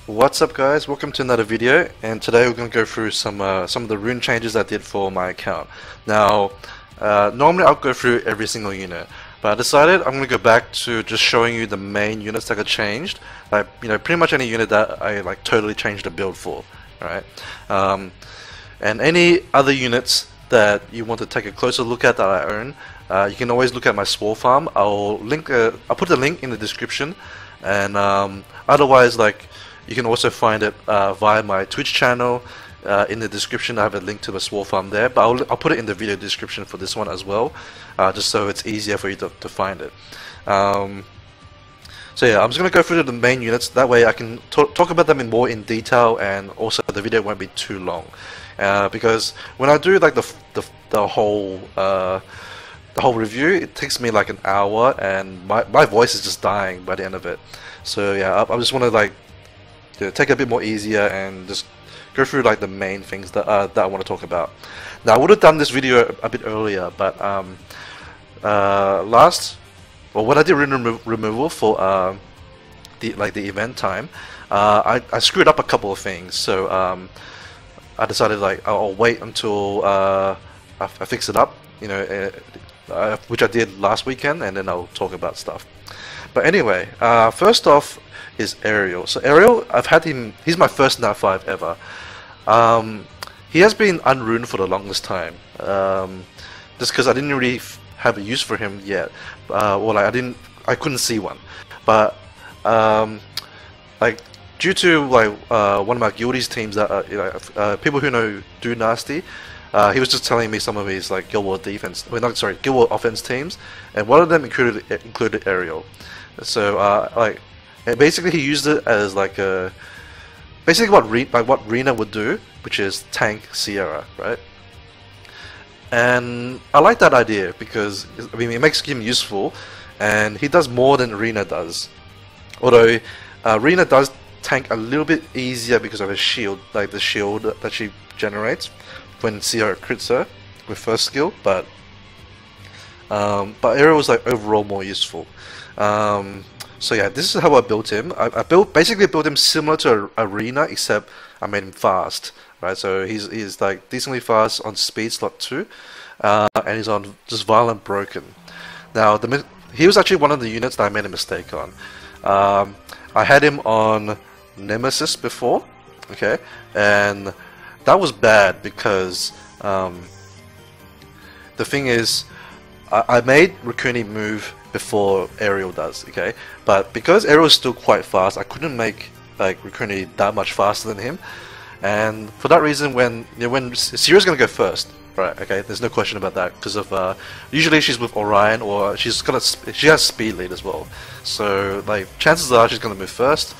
What's up guys, welcome to another video, and today we're going to go through some of the rune changes I did for my account. Now, normally I'll go through every single unit, but I decided I'm going to go back to just showing you the main units that got changed, like, pretty much any unit that I like totally changed the build for, right? And any other units that you want to take a closer look at that I own, you can always look at my Swore Farm. I'll put the link in the description, and otherwise, like, you can also find it via my Twitch channel. In the description I have a link to the Swore Farm there, but I'll put it in the video description for this one as well, just so it's easier for you to find it. So yeah, I'm just going to go through the main units, that way I can talk about them more in detail, and also the video won't be too long. Because when I do like the whole review, it takes me like an hour, and my voice is just dying by the end of it. So yeah, I just want to like take it a bit more easier and just go through like the main things that I want to talk about. Now, I would have done this video a bit earlier, but when I did rune removal for the event time, I screwed up a couple of things. So I decided like I'll wait until I fix it up, which I did last weekend, and then I'll talk about stuff. But anyway, first off is Ariel. So Ariel, I've had him, he's my first Nat 5 ever. He has been unruned for the longest time, just because I didn't really have a use for him yet, or like I couldn't see one. But like due to like one of my guildies teams that people who know Do Nasty, he was just telling me some of his like Guild War defense, Guild War offense teams, and one of them included Ariel. So like, basically he used it as like basically what Rune would do, which is tank Sierra, right? And I like that idea because it makes him useful, and he does more than Rune does. Although Rune does tank a little bit easier because of his shield, like the shield that she generates when Sierra crits her with first skill, but Ariel was like overall more useful. So yeah, this is how I built him. I basically built him similar to Arena, except I made him fast, right? So he's like decently fast on speed slot 2, and he's on just violent broken. Now he was actually one of the units that I made a mistake on. I had him on Nemesis before, okay, and that was bad because the thing is, I made Rune move before Ariel does, okay, but because Ariel is still quite fast, I couldn't make like Rune that much faster than him, and for that reason, when Sierra's gonna go first, right? Okay, there's no question about that because of usually she's with Orion, or she has speed lead as well, so like chances are she's gonna move first,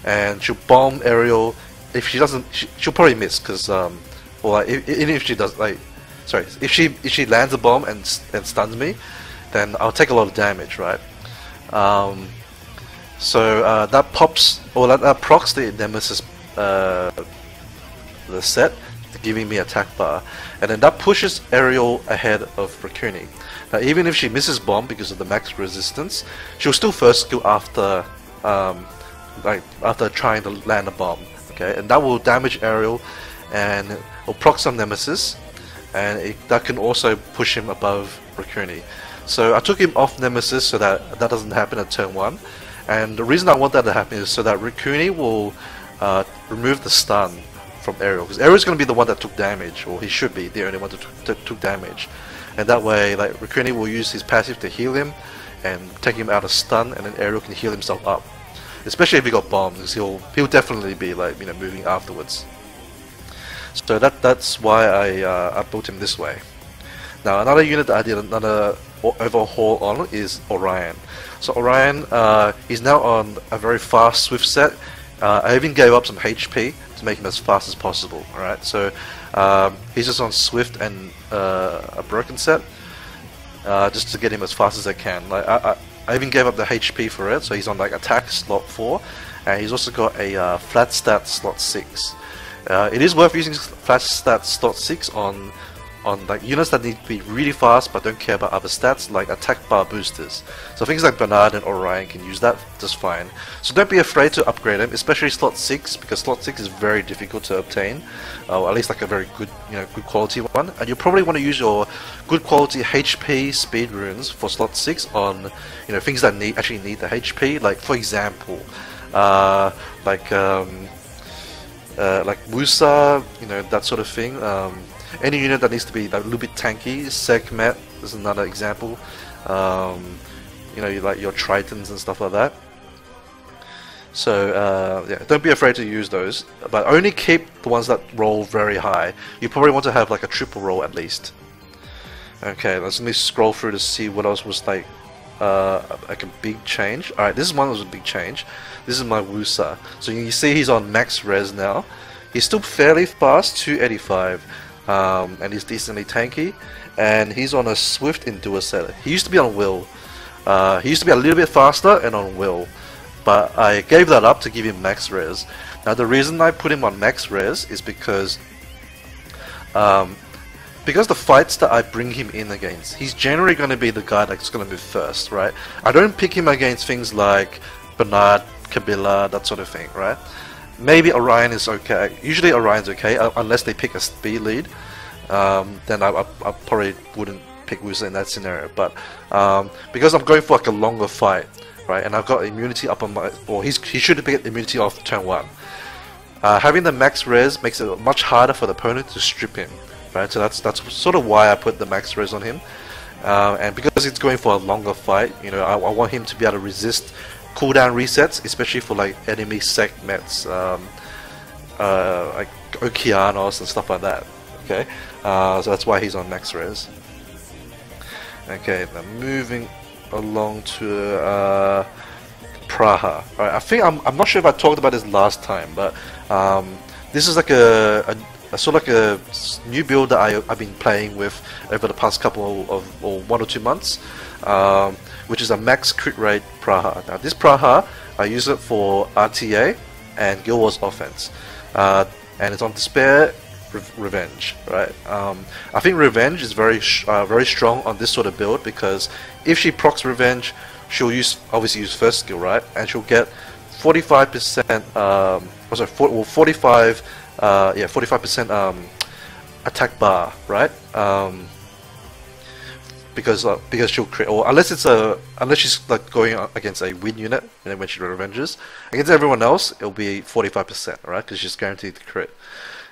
and she'll bomb Ariel. If she doesn't, she'll probably miss because or like even if she does, like, sorry, if she lands a bomb and stuns me, then I'll take a lot of damage, right? So that pops, or that procs the Nemesis the set, giving me attack bar, and then that pushes Ariel ahead of Rune. Now even if she misses bomb because of the max resistance, she'll still first skill after after trying to land a bomb, okay, and that will damage Ariel, and will proc some Nemesis, and that can also push him above Rune. So I took him off Nemesis so that doesn't happen at turn 1, and the reason I want that to happen is so that Rune will remove the stun from Ariel, because Ariel's going to be the one that took damage, or he should be the only one that took damage, and that way like Rune will use his passive to heal him and take him out of stun, and then Ariel can heal himself up, especially if he got bombed, because he'll definitely be like moving afterwards. So that's why I built him this way. Now another unit that I did another overhaul on is Orion. So Orion, he's now on a very fast Swift set. I even gave up some HP to make him as fast as possible. Alright, so he's just on Swift and a broken set, just to get him as fast as I can. Like I even gave up the HP for it, so he's on like attack slot 4, and he's also got a flat stat slot 6. It is worth using flat stat slot 6 on on like units that need to be really fast but don't care about other stats, like attack bar boosters. So things like Bernard and Orion can use that just fine. So don't be afraid to upgrade them, especially slot 6, because slot 6 is very difficult to obtain, or at least like a very good, good quality one. And you probably want to use your good quality HP speed runes for slot 6 on, things that actually need the HP. Like for example, like Musa, that sort of thing. Any unit that needs to be like, a little bit tanky, Sekhmet is another example. Like your Tritons and stuff like that. So yeah, don't be afraid to use those, but only keep the ones that roll very high. You probably want to have like a triple roll at least. Okay, let me scroll through to see what else was like a big change. Alright, this is one that was a big change. This is my Wusa. So you see he's on max res now. He's still fairly fast, 285. And he's decently tanky, and he's on a swift endure setter. He used to be on will. He used to be a little bit faster and on will, but I gave that up to give him max res. Now the reason I put him on max res is because the fights that I bring him in against, he's generally going to be the guy that's going to move first, right? I don't pick him against things like Bernard, Kabila, that sort of thing, right? Maybe Orion is okay. Usually Orion's okay, unless they pick a speed lead. Then I probably wouldn't pick Wusa in that scenario. But because I'm going for like a longer fight, right, and I've got immunity up on my, or he should get immunity off turn 1. Having the max res makes it much harder for the opponent to strip him, right? So that's sort of why I put the max res on him. And because it's going for a longer fight, I want him to be able to resist cooldown resets, especially for like enemy Sekhmets, like Okeanos and stuff like that. Okay, so that's why he's on max res. Okay, now moving along to Praha. Alright, I think I'm not sure if I talked about this last time, but this is like a sort of like a new build that I've been playing with over the past couple of, or 1 or 2 months. Which is a max crit rate Praha. Now this Praha, I use it for RTA and Guild Wars offense, and it's on Despair, Revenge, right? I think Revenge is very strong on this sort of build, because if she procs Revenge, she'll obviously use first skill, right? And she'll get 45%, 45% attack bar, right? Because she'll crit, or unless she's like going against a win unit, and then when she revenges against everyone else, it'll be 45%, right? Because she's guaranteed to crit,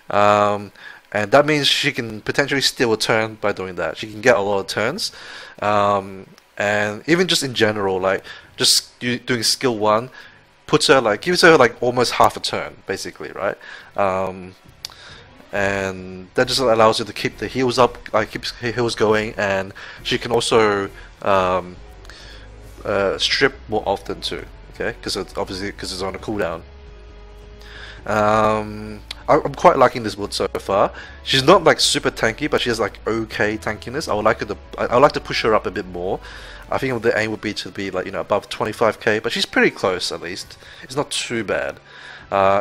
and that means she can potentially steal a turn by doing that. She can get a lot of turns, and even just in general, like just doing skill 1 gives her like almost half a turn, basically, right? And that just allows you to keep the heals up, keeps her heals going, and she can also strip more often too. Okay, because it's on a cooldown. I'm quite liking this build so far. She's not like super tanky, but she has like okay tankiness. I would like to push her up a bit more. I think the aim would be to be like above 25k, but she's pretty close at least. It's not too bad.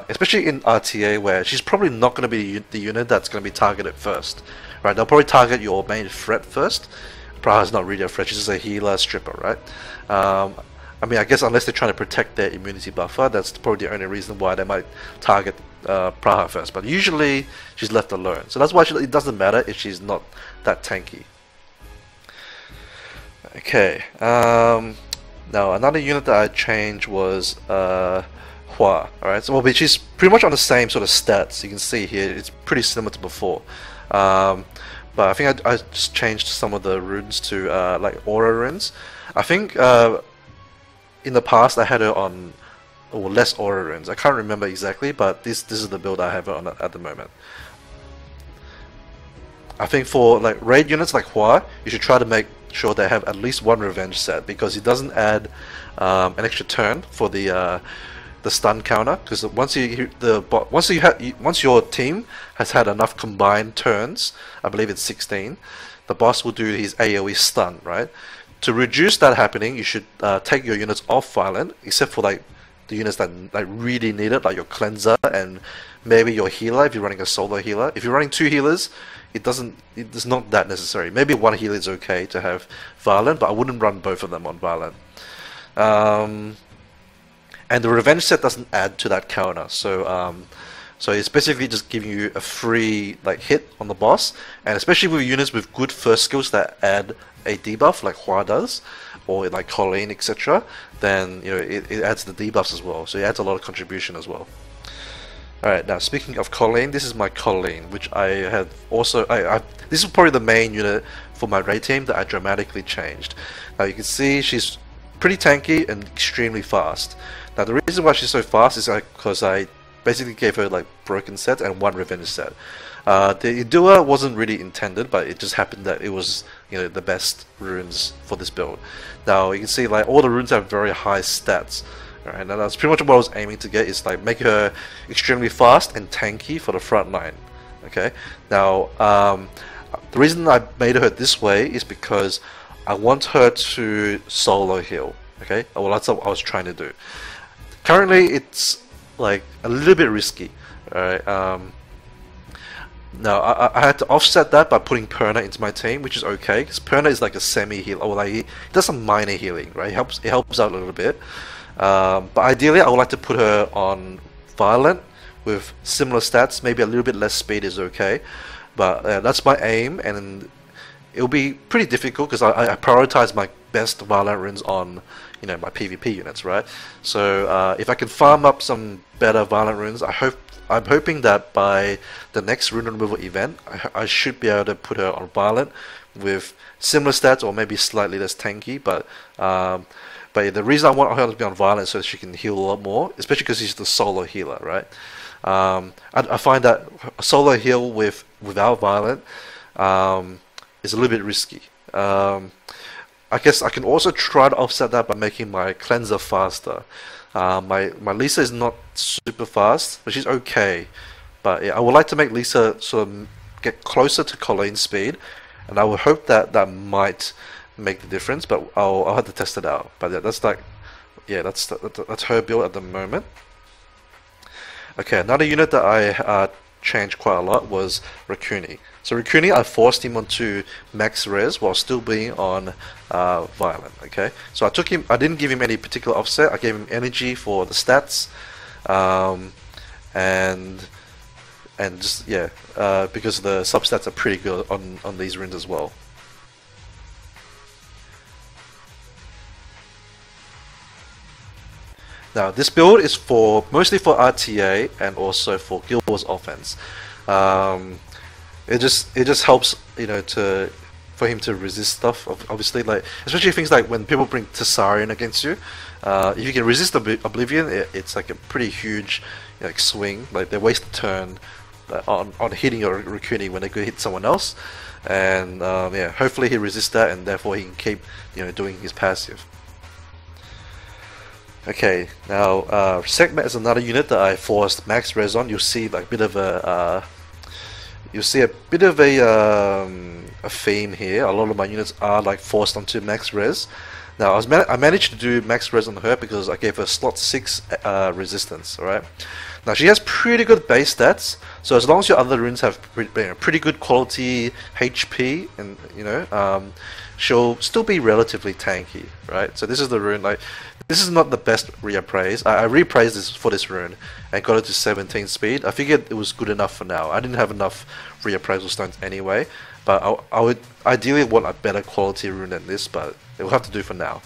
Especially in RTA, where she's probably not going to be the unit that's going to be targeted first, right? They'll probably target your main threat first. Praha's not really a threat; she's just a healer stripper, right? I mean, I guess unless they're trying to protect their immunity buffer, that's probably the only reason why they might target Praha first. But usually she's left alone, so that's why it doesn't matter if she's not that tanky. Okay. Now another unit that I changed was Alright, so she's pretty much on the same sort of stats. You can see here it's pretty similar to before, but I think I just changed some of the runes to like aura runes. I think in the past I had her on less aura runes. I can't remember exactly, but this is the build I have her on at the moment. I think for like raid units like Hua, you should try to make sure they have at least 1 revenge set, because it doesn't add an extra turn for the stun counter. Because once your team has had enough combined turns, I believe it's 16, the boss will do his AoE stun, right? To reduce that happening, you should take your units off violent, except for like the units that like really need it, like your cleanser and maybe your healer if you're running a solo healer. If you're running 2 healers, it's not that necessary. Maybe 1 healer is okay to have Violent, but I wouldn't run both of them on Violent. And the revenge set doesn't add to that counter, so it's basically just giving you a free like hit on the boss, and especially with units with good first skills that add a debuff like Hua does, or like Colleen, etc. Then it adds the debuffs as well, so it adds a lot of contribution as well. Alright, now speaking of Colleen, this is my Colleen, which I had also. This is probably the main unit for my raid team that I dramatically changed. Now you can see she's pretty tanky and extremely fast. Now the reason why she's so fast is because I basically gave her like broken set and 1 revenge set. The Idua wasn't really intended, but it just happened that it was the best runes for this build. Now you can see like all the runes have very high stats. Alright, now that's pretty much what I was aiming to get, is like make her extremely fast and tanky for the front line. Okay, now the reason I made her this way is because I want her to solo heal. Okay, well that's what I was trying to do. Currently it's like a little bit risky. Alright, now I had to offset that by putting Perna into my team, which is okay because Perna is like a semi heal, or like he does some minor healing, right? It helps out a little bit. But ideally I would like to put her on Violent with similar stats. Maybe a little bit less speed is okay, but that's my aim, and it'll be pretty difficult because I prioritize my best Violent runes on my PvP units, right? So if I can farm up some better Violent runes, I'm hoping that by the next rune removal event I should be able to put her on Violent with similar stats or maybe slightly less tanky, but the reason I want her to be on Violent so that she can heal a lot more, especially because she's the solo healer, right? I find that a solo heal without Violent is a little bit risky. I guess I can also try to offset that by making my cleanser faster. My Lisa is not super fast, but she's okay. But yeah, I would like to make Lisa sort of get closer to Colleen's speed, and I would hope that that might make the difference. But I'll have to test it out. But yeah, that's her build at the moment. Okay, another unit that I changed quite a lot was Rune. So Rune, I forced him onto max res while still being on Violent. Okay, so I didn't give him any particular offset. I gave him energy for the stats, and just because the substats are pretty good on these runes as well. Now this build is mostly for RTA and also for Guild Wars offense. It just helps for him to resist stuff. Obviously, like especially things like when people bring Tessarian against you. If you can resist Oblivion, it's like a pretty huge swing. Like they waste a turn on hitting your Rune when they could hit someone else, and hopefully he resists that, and therefore he can keep doing his passive. Okay, now Segment is another unit that I forced max res on. You'll see like a bit of a theme here. A lot of my units are like forced onto max res. Now I managed to do max res on her because I gave her slot 6 resistance. All right. Now she has pretty good base stats. So as long as your other runes have pretty good quality HP, and she'll still be relatively tanky, right? So this is the rune. Like this is not the best reappraise. I reappraised this for this rune and got it to 17 speed. I figured it was good enough for now. I didn't have enough reappraisal stones anyway, but I would ideally want a better quality rune than this, but it will have to do for now.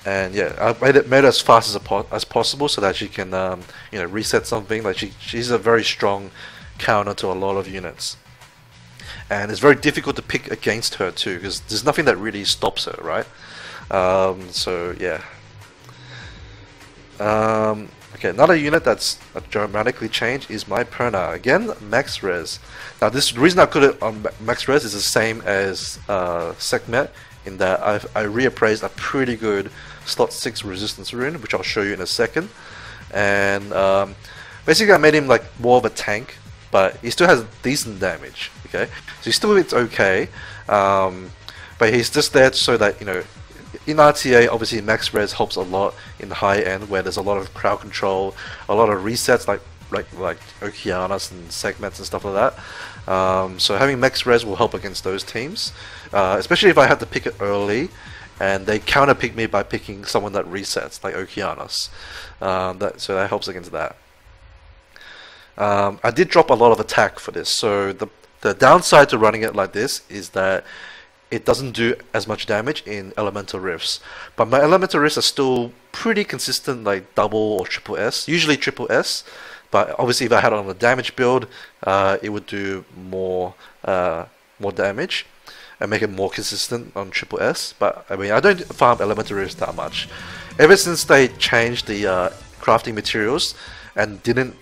And yeah, I made it as fast as possible so that she can reset something. Like she's a very strong counter to a lot of units, and it's very difficult to pick against her too because there's nothing that really stops her, right? So yeah. Okay, another unit that's dramatically changed is my Perna. Again, max res. Now the reason I put it on max res is the same as Sekhmet, in that I reappraised a pretty good slot 6 resistance rune, which I'll show you in a second. And basically I made him like more of a tank, but he still has decent damage. Okay, so it's okay, but he's just there so that in RTA, obviously max res helps a lot in the high end where there's a lot of crowd control, a lot of resets like Okeanas and segments and stuff like that. So having max res will help against those teams, especially if I had to pick it early and they counter pick me by picking someone that resets like Okeanas. So that helps against that. I did drop a lot of attack for this, so the downside to running it like this is that it doesn't do as much damage in elemental rifts, but my elemental rifts are still pretty consistent, like double or triple S, usually triple S, but obviously if I had it on a damage build, it would do more damage and make it more consistent on triple S. But I mean, I don't farm elemental rifts that much. Ever since they changed the crafting materials and didn't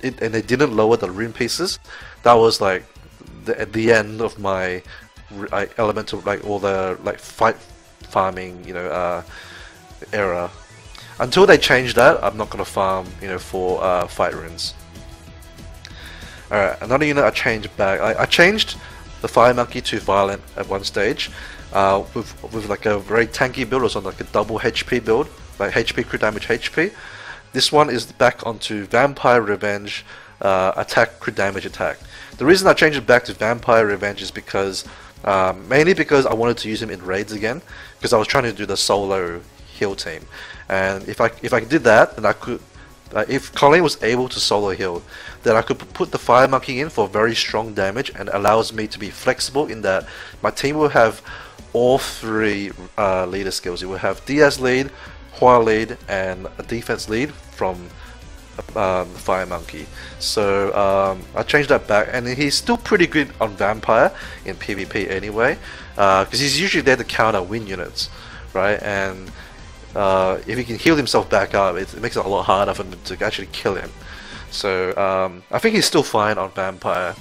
they didn't lower the rune pieces, that was like at the end of my elemental, like all the like fight farming, era. Until they change that, I'm not gonna farm, for fight runes. Alright, another unit I changed back. I changed the Fire Monkey to Violent at one stage, with like a very tanky build. It was on like a double HP build, like HP crit damage HP. This one is back onto Vampire Revenge, attack crit damage attack. The reason I changed it back to Vampire Revenge is because mainly because I wanted to use him in raids again, because I was trying to do the solo heal team, and if I did that, then I could, if Colleen was able to solo heal, then I could put the Fire Monkey in for very strong damage, and allows me to be flexible in that my team will have all three leader skills. It will have DS lead, Hua lead, and a defense lead from the Fire Monkey. So I changed that back, and he's still pretty good on Vampire in PvP anyway, because he's usually there to counter win units, right? And if he can heal himself back up, it makes it a lot harder for them to actually kill him. So I think he's still fine on Vampire,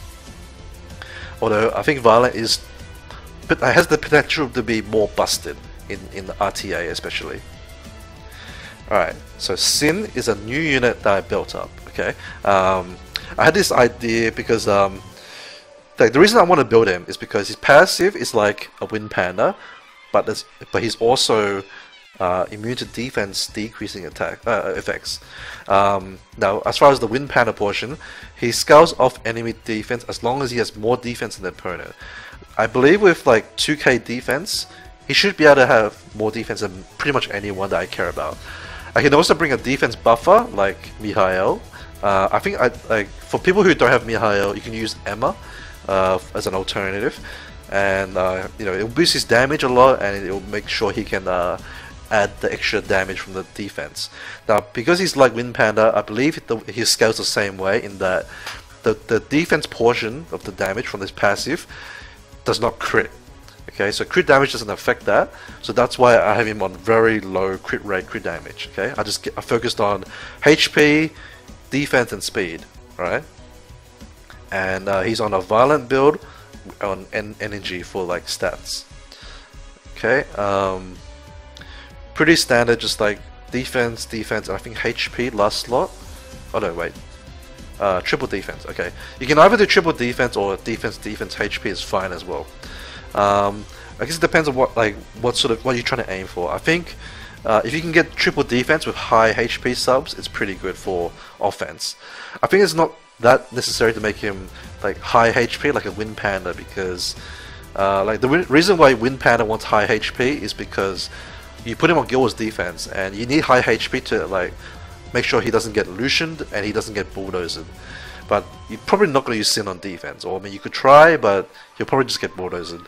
although I think Violent has the potential to be more busted in the RTA especially. Alright, so Sin is a new unit that I built up, okay? I had this idea because the reason I want to build him is because his passive is like a Wind Panda, but he's also immune to defense decreasing attack effects. Now, as far as the Wind Panda portion, he scales off enemy defense as long as he has more defense than the opponent. I believe with like 2k defense, he should be able to have more defense than pretty much anyone that I care about. I can also bring a defense buffer like Mihail. I think for people who don't have Mihail, you can use Emma as an alternative, and it will boost his damage a lot, and it will make sure he can add the extra damage from the defense. Now, because he's like Wind Panda, I believe he scales the same way in that the defense portion of the damage from this passive does not crit. Okay, so crit damage doesn't affect that, so that's why I have him on very low crit rate, crit damage. Okay, I focused on HP, defense, and speed, right? And he's on a Violent build on energy for like stats. Okay, pretty standard, just like defense, and I think HP last slot. Oh no, wait. Triple defense. Okay, you can either do triple defense or defense. HP is fine as well. I guess it depends on what you're trying to aim for. I think if you can get triple defense with high HP subs, it's pretty good for offense. I think it's not that necessary to make him like high HP like a Wind Panda, because like the reason why Wind Panda wants high HP is because you put him on Guild Wars defense, and you need high HP to like make sure he doesn't get Lucianed and he doesn't get bulldozed. But you're probably not going to use Sin on defense, or I mean you could try, but you'll probably just get bulldozed.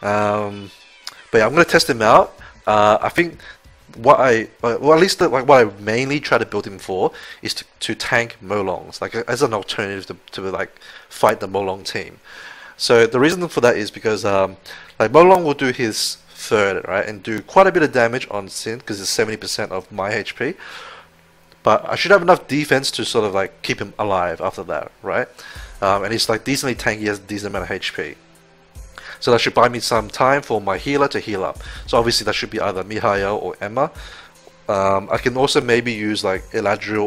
But yeah, I'm going to test him out. I think what what I mainly try to build him for is to tank Molongs, like as an alternative to like fight the Molong team. So the reason for that is because like Molong will do his third, right, and do quite a bit of damage on Sin because it's 70% of my HP. But I should have enough defense to sort of like keep him alive after that, right? And he's like decently tanky, he has a decent amount of HP. So that should buy me some time for my healer to heal up. So obviously that should be either Mihail or Emma. I can also maybe use like Eladriel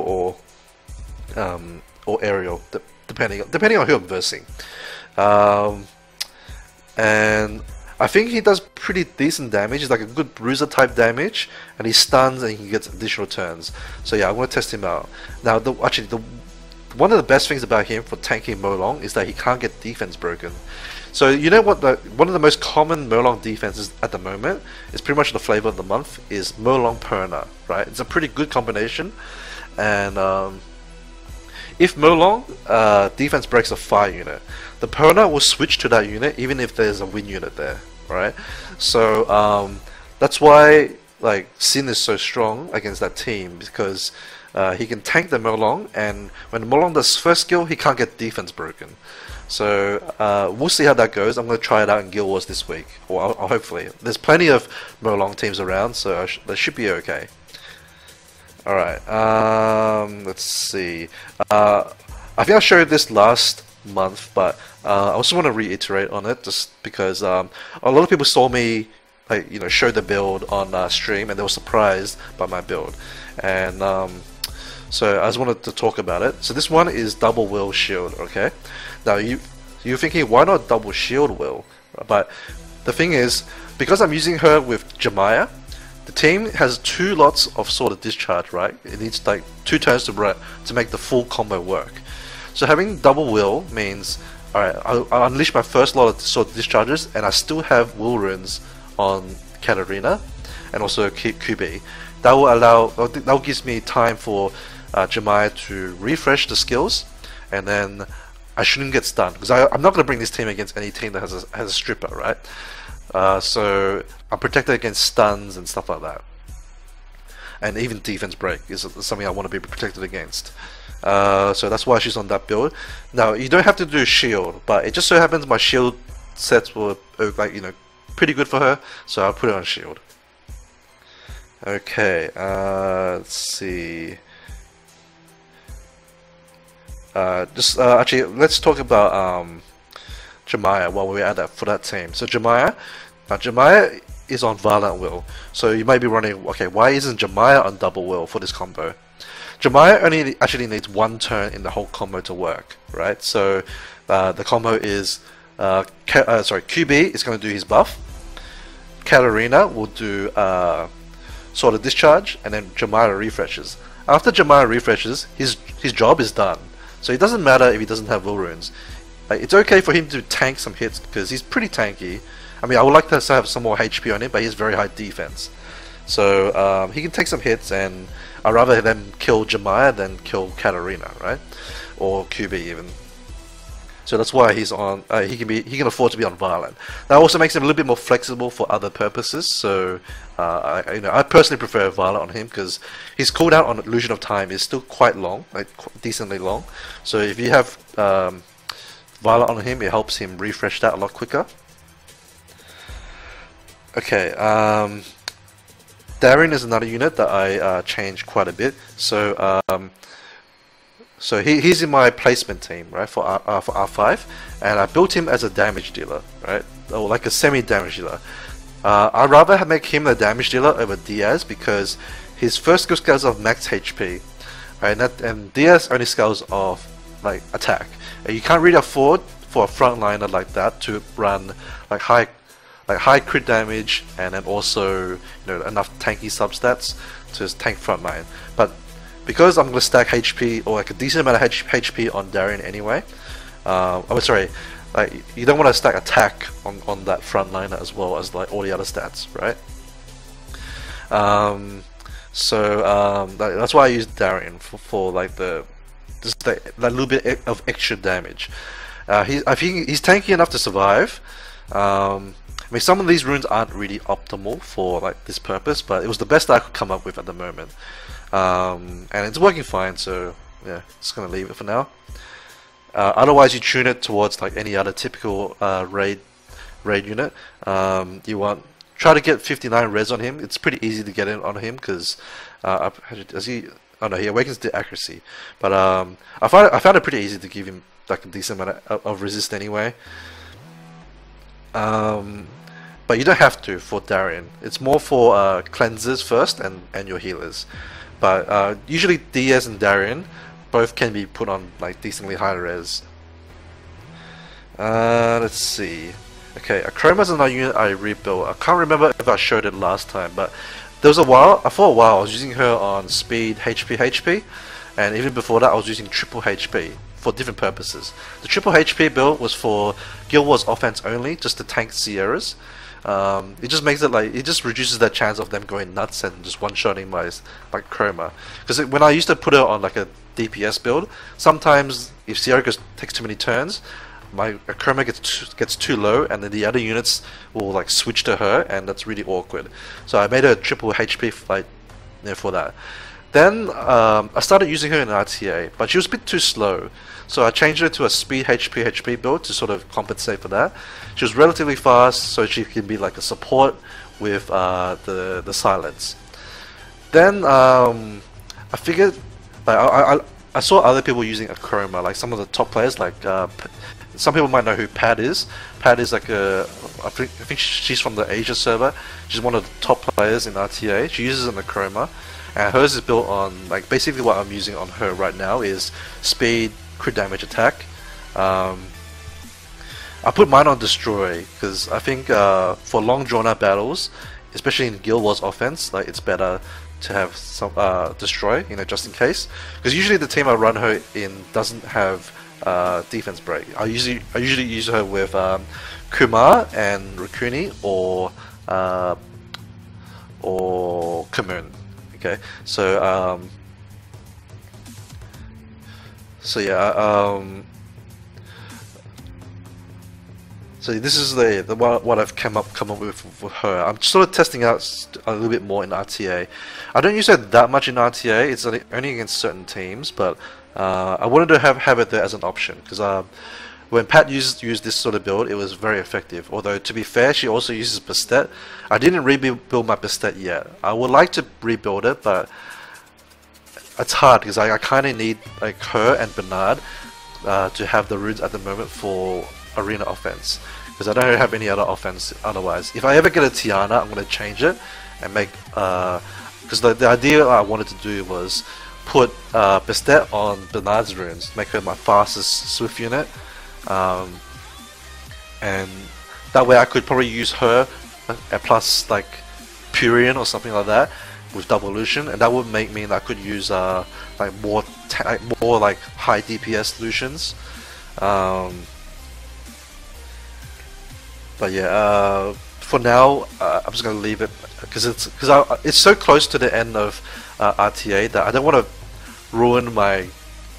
or Ariel, depending on who I'm versing. And I think he does pretty decent damage. He's like a good bruiser type damage, and he stuns and he gets additional turns. So yeah, I'm gonna test him out. Now, one of the best things about him for tanking Molong is that he can't get defense broken. So you know what? One of the most common Molong defenses at the moment is pretty much the flavor of the month is Molong Perna, right? It's a pretty good combination, and if Molong defense breaks a fire unit, the Perna will switch to that unit even if there's a wind unit there, right? So that's why like Sin is so strong against that team, because he can tank the Molong, and when Molong does first skill, he can't get defense broken. So we'll see how that goes. I'm going to try it out in Guild Wars this week, or hopefully. There's plenty of Molong teams around, so that should be okay. Alright, let's see. I think I showed this last month, but I also want to reiterate on it, just because a lot of people saw me show the build on stream, and they were surprised by my build. And so I just wanted to talk about it. So this one is double will shield, okay? Now you're thinking, why not double shield will? But the thing is, because I'm using her with Jemiah, the team has 2 lots of Sword of Discharge, right? It needs like 2 turns to make the full combo work. So having double will means, alright, I'll unleash my first lot of Sword of Discharges, and I still have will runes on Katarina and also QB. That will gives me time for Jemiah to refresh the skills, and then I shouldn't get stunned, because I'm not going to bring this team against any team that has a stripper, right? So I'm protected against stuns and stuff like that, and even defense break is something I want to be protected against. So that's why she's on that build. Now you don't have to do shield, but it just so happens my shield sets were pretty good for her, so I'll put it on shield. Okay, let's see. Actually, let's talk about Jemiah while we're at that for that team. So Jemiah is on Violent Will. So you might be wondering, okay, why isn't Jemiah on Double Will for this combo? Jemiah only actually needs 1 turn in the whole combo to work, right? So the combo is QB is going to do his buff. Katarina will do Sword of Discharge, and then Jemiah refreshes. After Jemiah refreshes, his job is done. So it doesn't matter if he doesn't have will runes. It's okay for him to tank some hits because he's pretty tanky. I mean, I would like to have some more HP on him, but he has very high defense. So he can take some hits, and I'd rather them kill Jemiah than kill Katarina, right? Or QB even. So that's why he's on. He can afford to be on Violent. That also makes him a little bit more flexible for other purposes. So I personally prefer Violent on him because his cooldown on Illusion of Time is still quite long, like decently long. So if you have Violent on him, it helps him refresh that a lot quicker. Okay, Darren is another unit that I changed quite a bit. So so he's in my placement team, right, for R5, and I built him as a damage dealer, right, or like a semi-damage dealer. I'd rather make him the damage dealer over Diaz because his first skill scales off max HP, right, and Diaz only scales off like attack. You can't really afford for a frontliner like that to run like high crit damage and then also enough tanky substats to tank frontline. But because I'm going to stack HP or like a decent amount of HP on Darren anyway, sorry, like you don't want to stack attack on that frontliner as well as like all the other stats, right? That's why I use Darren for like just that little bit of extra damage. I think he's tanky enough to survive. I mean, some of these runes aren't really optimal for like this purpose, but it was the best I could come up with at the moment. And it's working fine, so yeah, just gonna leave it for now. Otherwise, you tune it towards like any other typical raid unit. Try to get 59 res on him. It's pretty easy to get in on him because he awakens the accuracy. But I found it pretty easy to give him like a decent amount of resist anyway. But you don't have to for Darien. It's more for cleansers first and your healers. But usually Diaz and Darien both can be put on like decently high res. Let's see. Okay, a Chroma is another unit I rebuilt. I can't remember if I showed it last time, but there was a while, for a while I was using her on speed HP, and even before that I was using triple HP for different purposes. The triple HP build was for Guild Wars offense only, just to tank Sierras. It just makes it like, it just reduces the chance of them going nuts and just one-shotting my Chroma. Because when I used to put her on like a DPS build, sometimes if Sierra takes too many turns, my Chroma gets too low, and then the other units will like switch to her, and that's really awkward. So I made her triple HP for that. Then I started using her in RTA, but she was a bit too slow, so I changed her to a speed HP build to sort of compensate for that. She was relatively fast, so she can be like a support with the silence. Then I figured, like I saw other people using a Chroma, like some of the top players, like some people might know who Pad is. Pad is like I think she's from the Asia server. She's one of the top players in RTA. She uses an Chroma, and hers is built on, like, basically what I'm using on her right now is speed, crit damage, attack. I put mine on destroy because I think for long drawn out battles, especially in Guild Wars offense, like, it's better to have some destroy, you know, just in case. Because usually the team I run her in doesn't have defense break. I usually use her with Kumar and Rukuni or Kamoon. Okay, so yeah, so this is the what I've come up with her. I'm sort of testing out a little bit more in RTA. I don't use her that much in RTA. It's only against certain teams, but I wanted to have it there as an option because when Pat used this sort of build, it was very effective. Although, to be fair, she also uses Bastet. I didn't rebuild my Bastet yet. I would like to rebuild it, but it's hard because I kind of need like her and Bernard to have the runes at the moment for arena offense, because I don't have any other offense otherwise. If I ever get a Tiana, I'm going to change it and make because the idea I wanted to do was put Bastet on Bernard's runes, make her my fastest Swift unit. And that way I could probably use her plus like Purian or something like that with Devolution, and that would make mean I could use like more like high DPS solutions. But yeah, for now I'm just gonna leave it because it's so close to the end of RTA that I don't want to ruin my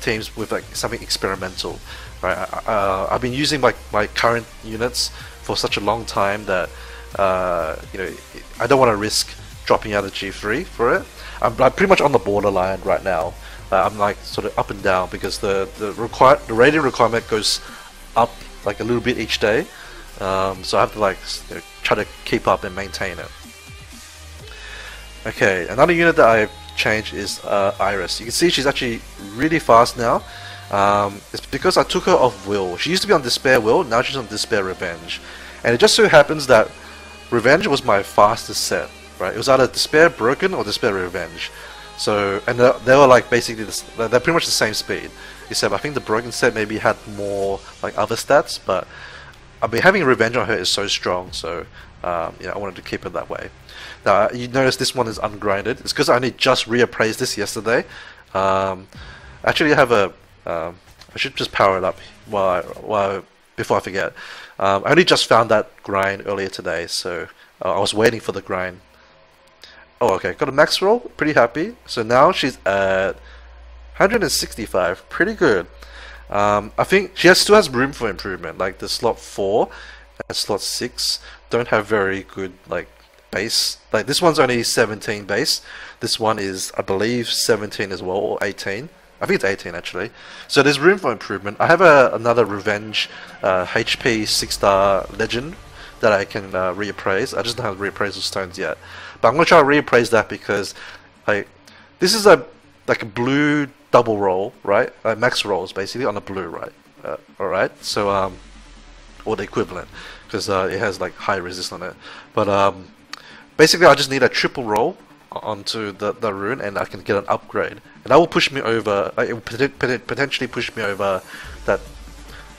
teams with like something experimental. Right, I've been using my current units for such a long time that you know, I don't want to risk dropping out of G3 for it. I'm pretty much on the borderline right now. I'm like sort of up and down because the rating requirement goes up like a little bit each day. So I have to like, you know, try to keep up and maintain it. Okay, another unit that I've changed is Iris. You can see she's actually really fast now. It's because I took her off Will. She used to be on Despair Will, now she's on Despair Revenge. And it just so happens that Revenge was my fastest set, right? It was either Despair Broken or Despair Revenge. So, and they were like basically, they're pretty much the same speed. Except I think the Broken set maybe had more like other stats, but I've been having Revenge on her is so strong, so yeah, I wanted to keep it that way. Now, you notice this one is ungrinded. It's because I only just reappraised this yesterday. Actually, I have a I should just power it up before I forget. I only just found that grind earlier today, so I was waiting for the grind. Oh, okay, got a max roll, pretty happy. So now she's at 165, pretty good. I think she still has room for improvement. Like the slot 4 and slot 6 don't have very good like base. Like this one's only 17 base. This one is, I believe, 17 as well, or 18. I think it's 18 actually. So there's room for improvement. I have another Revenge HP 6-star legend that I can reappraise. I just don't have reappraisal stones yet. But I'm going to try to reappraise that because like this is like a blue double roll, right? Max rolls basically on a blue, right? Alright, so or the equivalent, because it has like high resist on it. But basically I just need a triple roll onto the rune and I can get an upgrade, and that will push me over, it will potentially push me over that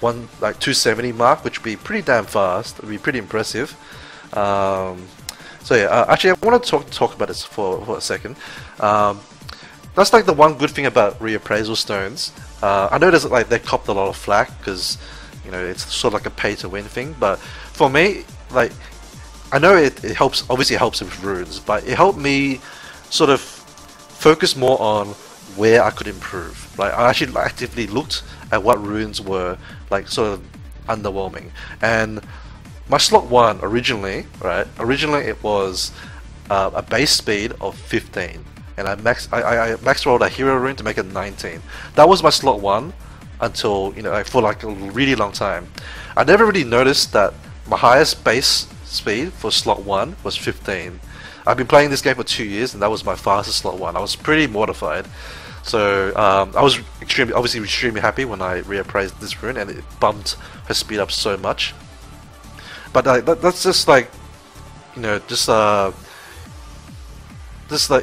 like 270 mark, which would be pretty damn fast. It would be pretty impressive. So yeah, actually I want to talk about this for a second. That's like the one good thing about reappraisal stones. I know they copped a lot of flack because it's sort of like a pay to win thing, but for me, like, I know it helps, obviously it helps with runes, but it helped me sort of focus more on where I could improve. Like, I actually actively looked at what runes were like sort of underwhelming. And my slot 1 originally, it was a base speed of 15, and I max rolled a hero rune to make it 19. That was my slot 1 until for like a really long time. I never really noticed that my highest base speed for slot 1 was 15. I've been playing this game for 2 years, and that was my fastest slot 1. I was pretty mortified. So I was obviously extremely happy when I reappraised this rune, and it bumped her speed up so much. But that's just like, just like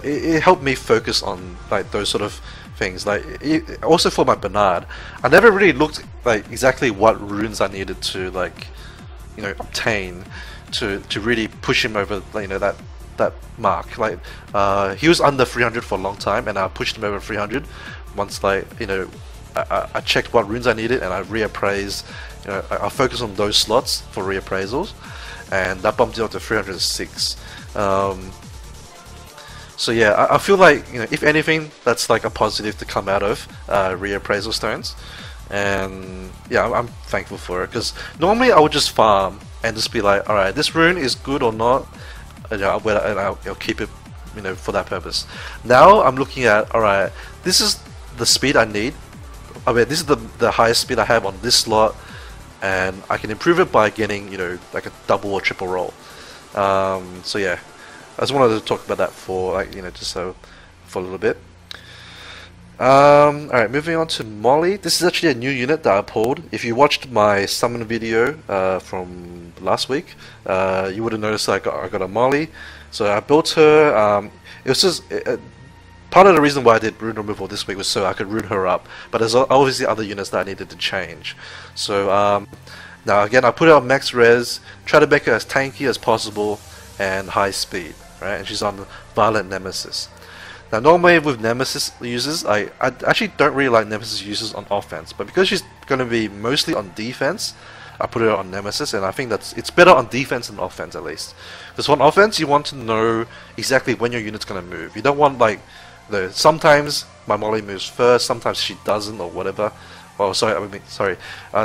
it helped me focus on like those sort of things. Like also for my Bernard, I never really looked like exactly what runes I needed to like, obtain to really push him over, that mark. Like he was under 300 for a long time, and I pushed him over 300 once, like, I checked what runes I needed, and I reappraised. I focused on those slots for reappraisals, and that bumped it up to 306. So yeah, I feel like, if anything, that's like a positive to come out of reappraisal stones, and yeah, I'm thankful for it, because normally I would just farm and just be like, alright, this rune is good or not, and I'll keep it, for that purpose. Now I'm looking at, alright, this is the speed I need. I mean, this is the highest speed I have on this slot, and I can improve it by getting, like a double or triple roll. So yeah, I just wanted to talk about that for, like, just so for a little bit. Alright, moving on to Molly. This is actually a new unit that I pulled. If you watched my summon video from last week, you would have noticed I got a Molly. So I built her. It was just part of the reason why I did rune removal this week was so I could rune her up. But there's obviously other units that I needed to change. So now again, I put her on max res, try to make her as tanky as possible and high speed, right? And she's on Violent Nemesis. Now normally with Nemesis users, I actually don't really like Nemesis users on offense, but because she's going to be mostly on defense, I put her on Nemesis, and I think it's better on defense than offense, at least. Because on offense, you want to know exactly when your unit's going to move. You don't want, like, sometimes my Molly moves first, sometimes she doesn't, or whatever. Oh, sorry.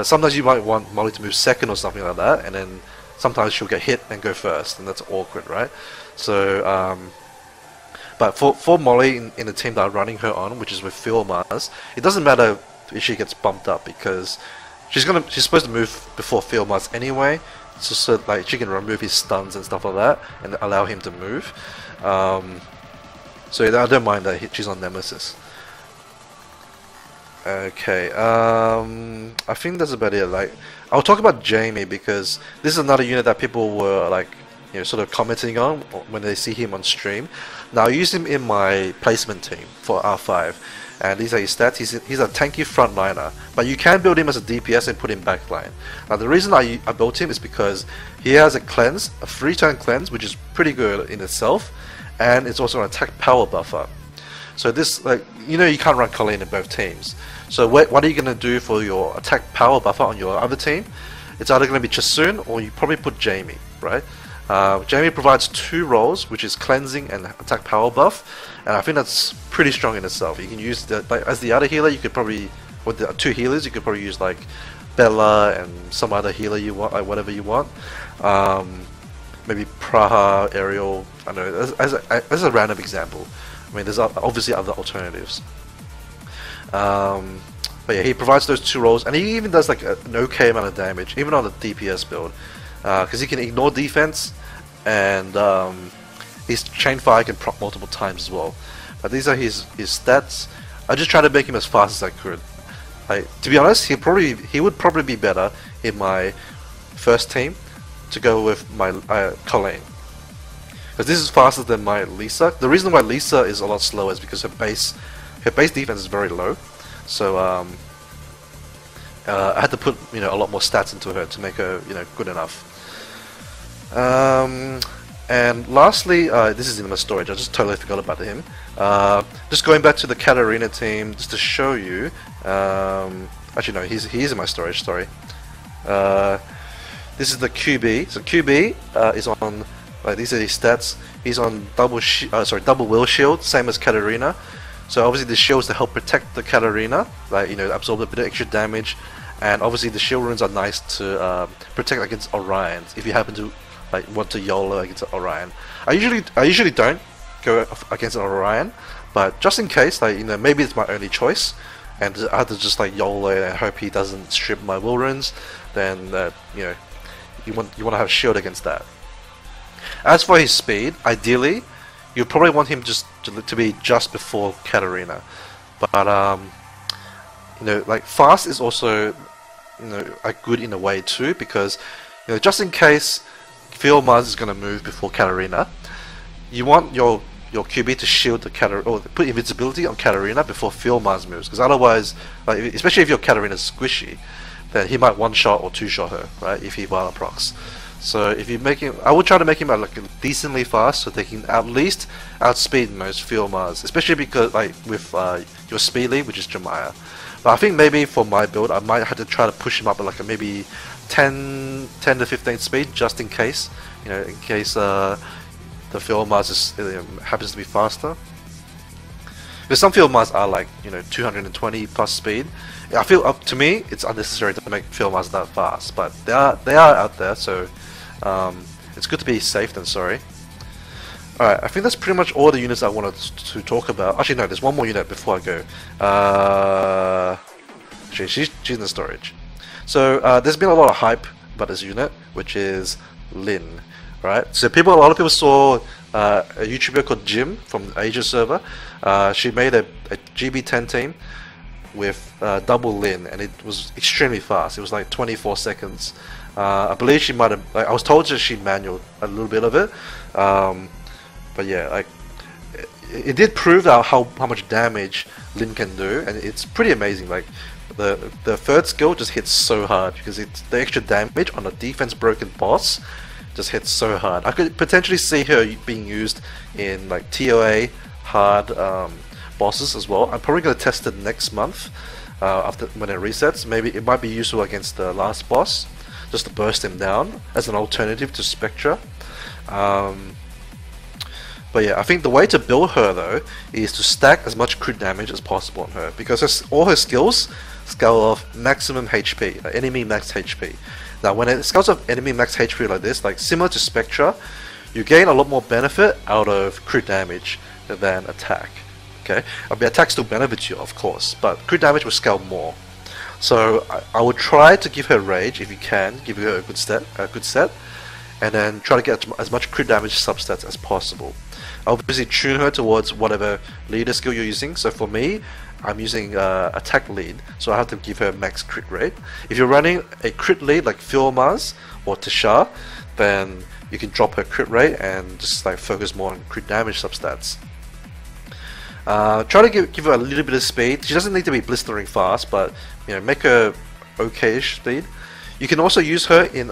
Sometimes you might want Molly to move second or something like that, and then sometimes she'll get hit and go first, and that's awkward, right? So, but for Molly in the team that I'm running her on, which is with Phil Mars, it doesn't matter if she gets bumped up, because she's supposed to move before Phil Mars anyway, so like she can remove his stuns and stuff like that and allow him to move. So I don't mind that she's on Nemesis. Okay, I think that's about it. Like, I'll talk about Jamie because this is another unit that people were like, sort of commenting on when they see him on stream. Now I used him in my placement team for R5, and these are his stats. He's a tanky frontliner, but you can build him as a DPS and put him backline. Now the reason I built him is because he has a cleanse, a 3-turn cleanse, which is pretty good in itself, and it's also an attack power buffer. So this, like, you can't run Colleen in both teams. So what are you going to do for your attack power buffer on your other team? It's either going to be Chasun or you probably put Jamie, right? Jamie provides 2 roles, which is cleansing and attack power buff, and I think that's pretty strong in itself. You can use as the other healer. You could probably, with the 2 healers, you could probably use like Bella and some other healer you want, like whatever you want. Maybe Praha, Ariel. I don't know, as a random example. I mean, there's obviously other alternatives. But yeah, he provides those 2 roles, and he even does like an okay amount of damage, even on the DPS build, because he can ignore defense, and his chain fire can proc multiple times as well. But these are his stats. I just tried to make him as fast as I could. To be honest, he would probably be better in my first team to go with my Colleen, because this is faster than my Lisa. The reason why Lisa is a lot slower is because her base defense is very low. So I had to put a lot more stats into her to make her good enough. And lastly, this is in my storage. I just totally forgot about him. Just going back to the Katarina team, just to show you. Actually, no, he's in my storage. Sorry. This is the QB. So QB is on. These are his stats. He's on double will shield, same as Katarina. So obviously the shields to help protect the Katarina, absorb a bit of extra damage, and obviously the shield runes are nice to protect against Orions if you happen to want to YOLO against Orion. I usually don't go against an Orion, but just in case, maybe it's my only choice, and I have to just YOLO and hope he doesn't strip my will runes, then you want to have a shield against that. As for his speed, ideally, you probably want him just to be just before Katarina, but fast is also good in a way too, because just in case Field Mars is going to move before Katarina, you want your QB to shield the Katarina, or put invincibility on Katarina before Field Mars moves, because otherwise, especially if your Katarina is squishy, then he might one shot or two shot her, right? If he Vana procs. So if you make him, I would try to make him decently fast, so they can at least outspeed most Field Mars, especially because with your speed lead, which is Jemaya. But I think maybe for my build, I might have to try to push him up at maybe 10 to 15 speed, just in case, in case the Field Mars happens to be faster. Because some Field Mars are 220 plus speed. I feel to me it's unnecessary to make Field Mars that fast, but they are out there, so it's good to be safe than sorry. Alright, I think that's pretty much all the units I wanted to talk about. Actually no, there's one more unit before I go. She's in the storage. So there's been a lot of hype about this unit, which is Lin. Right? So a lot of people saw a YouTuber called Jim from the Asia server. She made a GB10 team with double Lin, and it was extremely fast. It was 24 seconds. I believe she might have. I was told that she manual a little bit of it, but yeah, it did prove out how much damage Lin can do, and it's pretty amazing. The third skill just hits so hard because it's the extra damage on a defense broken boss just hits so hard. I could potentially see her being used in TOA hard bosses as well. I'm probably going to test it next month after when it resets. Maybe it might be useful against the last boss, just to burst him down as an alternative to Spectra. But yeah, I think the way to build her though is to stack as much crit damage as possible on her, because all her skills scale off maximum HP, enemy max HP. Now when it scales off enemy max HP like this, similar to Spectra, you gain a lot more benefit out of crit damage than attack. Okay, attack still benefits you of course, but crit damage will scale more. So I would try to give her rage if you can, give her a good set, and then try to get as much crit damage substats as possible. Obviously tune her towards whatever leader skill you're using. So for me, I'm using attack lead, so I have to give her max crit rate. If you're running a crit lead like Field Mars or Tashar, then you can drop her crit rate and just focus more on crit damage substats. Try to give her a little bit of speed. She doesn't need to be blistering fast, but make her okay-ish speed. You can also use her in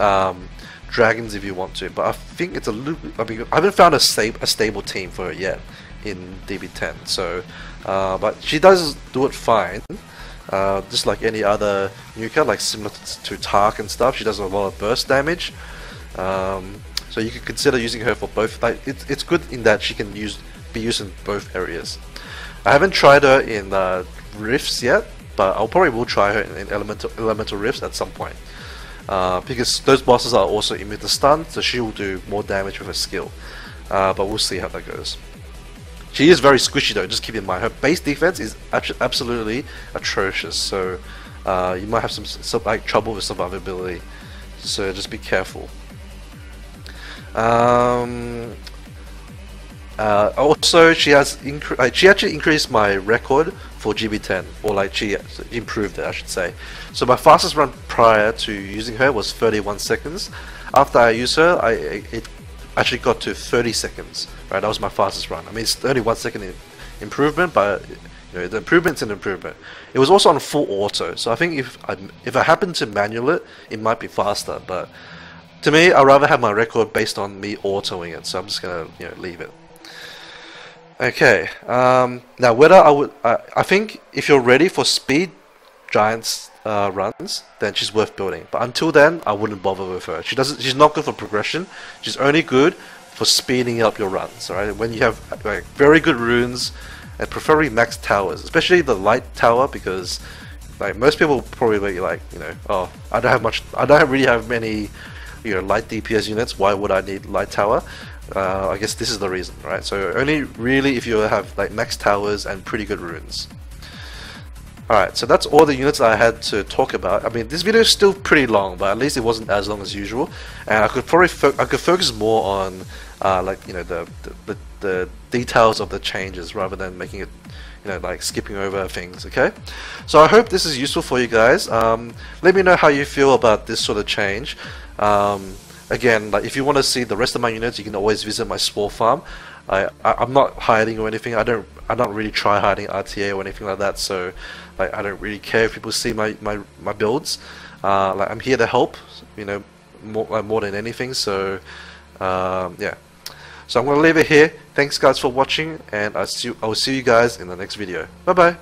dragons if you want to, but I think it's a little bit, I haven't found a stable team for her yet in DB10. So, but she does do it fine. Just like any other nuker, similar to Tark and stuff. She does a lot of burst damage. So you could consider using her for both. It's good in that she can be used in both areas. I haven't tried her in Rifts yet, but I'll probably will try her in elemental Rifts at some point. Because those bosses are also immune to stun, so she will do more damage with her skill. But we'll see how that goes. She is very squishy though, just keep in mind. Her base defense is absolutely atrocious, so you might have some trouble with survivability. So just be careful. Also, she actually increased my record for GB10, or she improved it, I should say. So my fastest run prior to using her was 31 seconds. After I used her, it actually got to 30 seconds. Right, that was my fastest run. I mean, it's only 1 second improvement, but you know, the improvement's an improvement. It was also on full auto, so I think if I happen to manual it, it might be faster. But to me, I'd rather have my record based on me autoing it, so I'm just gonna leave it. Okay. Now whether I think if you're ready for speed giants runs, then she's worth building. But until then, I wouldn't bother with her. She's not good for progression. She's only good for speeding up your runs. Alright, when you have like very good runes and preferably max towers, especially the light tower, because like most people probably be like, oh, I don't really have many light DPS units. Why would I need light tower? I guess this is the reason, right? So only really if you have like max towers and pretty good runes. Alright, so that's all the units I had to talk about. I mean, this video is still pretty long, but at least it wasn't as long as usual. And I could probably focus more on like the details of the changes rather than making it like skipping over things. Okay, so I hope this is useful for you guys. Let me know how you feel about this sort of change. Again, like if you want to see the rest of my units, you can always visit my spore farm. I'm not hiding or anything. I don't really try hiding RTA or anything like that. So like I don't really care if people see my builds. Like I'm here to help, more than anything. So yeah. So I'm gonna leave it here. Thanks guys for watching, and I will see you guys in the next video. Bye bye.